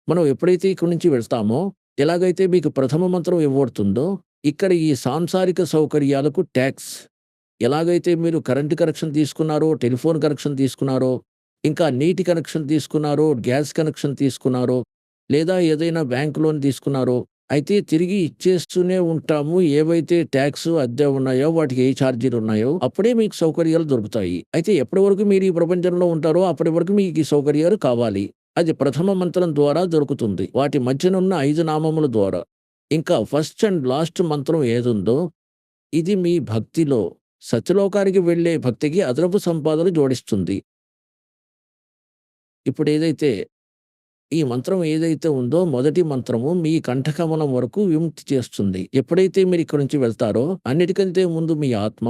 మనం ఎప్పుడైతే ఇక్కడి నుంచి వెళ్తామో, ఎలాగైతే మీకు ప్రథమ మంత్రం ఇవ్వబడుతుందో, ఇక్కడ ఈ సాంసారిక సౌకర్యాలకు ట్యాక్స్ ఎలాగైతే మీరు కరెంట్ కనెక్షన్ తీసుకున్నారో, టెలిఫోన్ కనెక్షన్ తీసుకున్నారో, ఇంకా నీటి కనెక్షన్ తీసుకున్నారో, గ్యాస్ కనెక్షన్ తీసుకున్నారో, లేదా ఏదైనా బ్యాంక్ లోన్ తీసుకున్నారో, అయితే తిరిగి ఇచ్చేస్తూనే ఉంటాము. ఏవైతే ట్యాక్స్, అద్దె ఉన్నాయో, వాటికి ఏ ఛార్జీలు ఉన్నాయో, అప్పుడే మీకు సౌకర్యాలు దొరుకుతాయి. అయితే ఎప్పటి వరకు మీరు ఈ ప్రపంచంలో ఉంటారో, అప్పటి వరకు మీకు ఈ సౌకర్యాలు కావాలి. అది ప్రథమ మంత్రం ద్వారా దొరుకుతుంది. వాటి మధ్యనున్న 5 నామముల ద్వారా. ఇంకా ఫస్ట్ అండ్ లాస్ట్ మంత్రం ఏదుందో, ఇది మీ భక్తిలో సత్యలోకానికి వెళ్ళే భక్తికి అదనపు సంపాదన జోడిస్తుంది. ఇప్పుడేదైతే ఈ మంత్రం ఏదైతే ఉందో, మొదటి మంత్రము మీ కంఠకమలం వరకు విముక్తి చేస్తుంది. ఎప్పుడైతే మీరు ఇక్కడి నుంచి వెళ్తారో, అన్నిటికంటే ముందు మీ ఆత్మ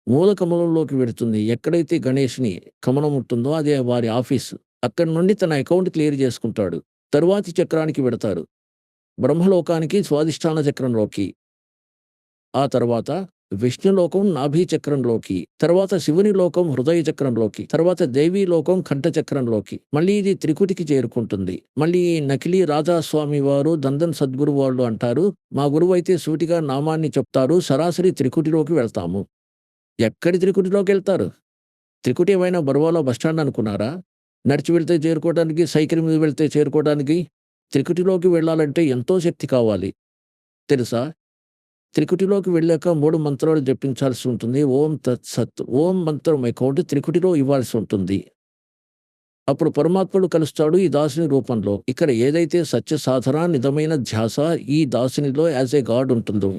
మూల కమలంలోకి వెడుతుంది. ఎక్కడైతే గణేష్‌ని కమలం ఉంటుందో అదే వారి ఆఫీసు. అక్కడి నుండి తన అకౌంట్ క్లియర్ చేసుకుంటాడు. తరువాతి చక్రానికి వెడతారు. బ్రహ్మలోకానికి స్వాదిష్టాన చక్రంలోకి. ఆ తర్వాత విష్ణులోకం నాభి చక్రంలోకి, తర్వాత శివుని లోకం హృదయ చక్రంలోకి, తర్వాత దేవీ లోకం కంఠ చక్రంలోకి. మళ్ళీ ఇది త్రికుటికి చేరుకుంటుంది. మళ్ళీ నకిలీ రాజాస్వామి వారు, దందన్ సద్గురు వాళ్ళు అంటారు, మా గురువు అయితే సూటిగా నామాన్ని చెప్తారు, సరాసరి త్రికుటిలోకి వెళ్తాము. ఎక్కడి త్రికుటిలోకి వెళ్తారు? త్రికుటి ఏమైనా బరువాలో బస్టాండ్ అనుకున్నారా? నడిచి వెళ్తే చేరుకోవడానికి, సైకిల్ మీద వెళ్తే చేరుకోవడానికి? త్రికుటిలోకి వెళ్ళాలంటే ఎంతో శక్తి కావాలి తెలుసా? త్రికుటిలోకి వెళ్ళాక 3 మంత్రాలు జపించాల్సి ఉంటుంది. ఓం తత్సత్. ఓం మంత్రం అకౌంట్ త్రికుటిలో ఇవ్వాల్సి ఉంటుంది. అప్పుడు పరమాత్ముడు కలుస్తాడు ఈ దాసుని రూపంలో. ఇక్కడ ఏదైతే సత్య సాధన, నిజమైన ధ్యాస ఈ దాసునిలో యాజ్ ఏ గాడ్ ఉంటుందో,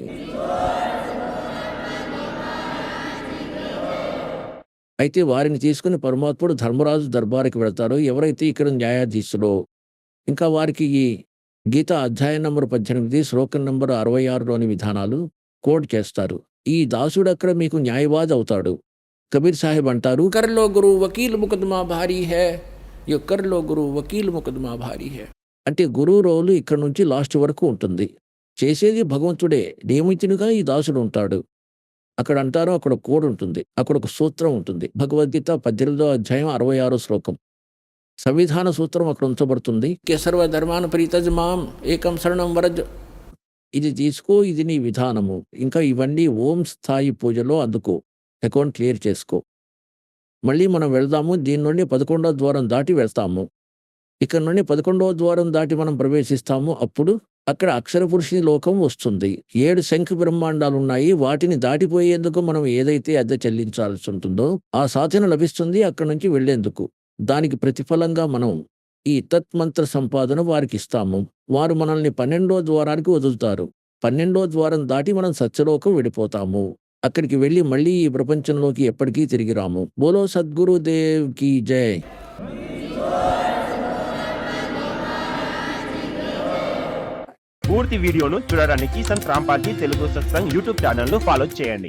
అయితే వారిని తీసుకుని పరమాత్ముడు ధర్మరాజు దర్బారుకి వెళ్తారు. ఎవరైతే ఇక్కడ న్యాయాధీశులో, ఇంకా వారికి ఈ గీత అధ్యాయం నంబర్ 18 శ్లోకం నంబర్ 66లోని విధానాలు కోడ్ చేస్తారు. ఈ దాసుడు అక్కడ మీకు న్యాయవాది అవుతాడు. కబీర్ సాహెబ్ అంటారు, కర్లో గురు వకీల్ ముకదమా భారీ హే, యో కర్లో గురు వకీల్ ముకదమా భారీ హే. అంటే గురువు రోలు ఇక్కడ నుంచి లాస్ట్ వరకు ఉంటుంది. చేసేది భగవంతుడే. నియమితునిగా ఈ దాసుడు ఉంటాడు. అక్కడ అంటారు, అక్కడ కోడ్ ఉంటుంది, అక్కడ ఒక సూత్రం ఉంటుంది. భగవద్గీత 18వ అధ్యాయం 66 శ్లోకం. సంవిధాన సూత్రం అక్కడ ఉంచబడుతుంది. సర్వ ధర్మాన్ ప్రీతజ్ మాం ఏకం శరణం వరజ్. ఇది తీసుకో, ఇది నీ విధానము. ఇంకా ఇవన్నీ ఓం స్థాయి పూజలో అందుకో. అకౌంట్ క్లియర్ చేసుకో. మళ్ళీ మనం వెళ్దాము. దీని నుండి 11వ ద్వారం దాటి వెళ్తాము. ఇక్కడ నుండి 11వ ద్వారం దాటి మనం ప్రవేశిస్తాము. అప్పుడు అక్కడ అక్షర పురుషుని లోకం వస్తుంది. 7 శంఖ బ్రహ్మాండాలు ఉన్నాయి. వాటిని దాటిపోయేందుకు మనం ఏదైతే అద్దె చెల్లించాల్సి ఉంటుందో ఆ సాధన లభిస్తుంది అక్కడి నుంచి వెళ్లేందుకు. దానికి ప్రతిఫలంగా మనం ఈ తత్మంత్ర సంపాదన వారికి ఇస్తాము. వారు మనల్ని 12వ ద్వారానికి వదులుతారు. 12వ ద్వారం దాటి మనం సత్యలోకం వెళ్ళిపోతాము. అక్కడికి వెళ్ళి మళ్ళీ ఈ ప్రపంచంలోకి ఎప్పటికీ తిరిగి రాము. బోలో సద్గురుదేవ్ కీ జై. పూర్తి వీడియోను చూడడానికి సంత్ రాంపాల్జీ తెలుగు సత్సంగ్ యూట్యూబ్ ఛానల్ ను ఫాలో చేయండి.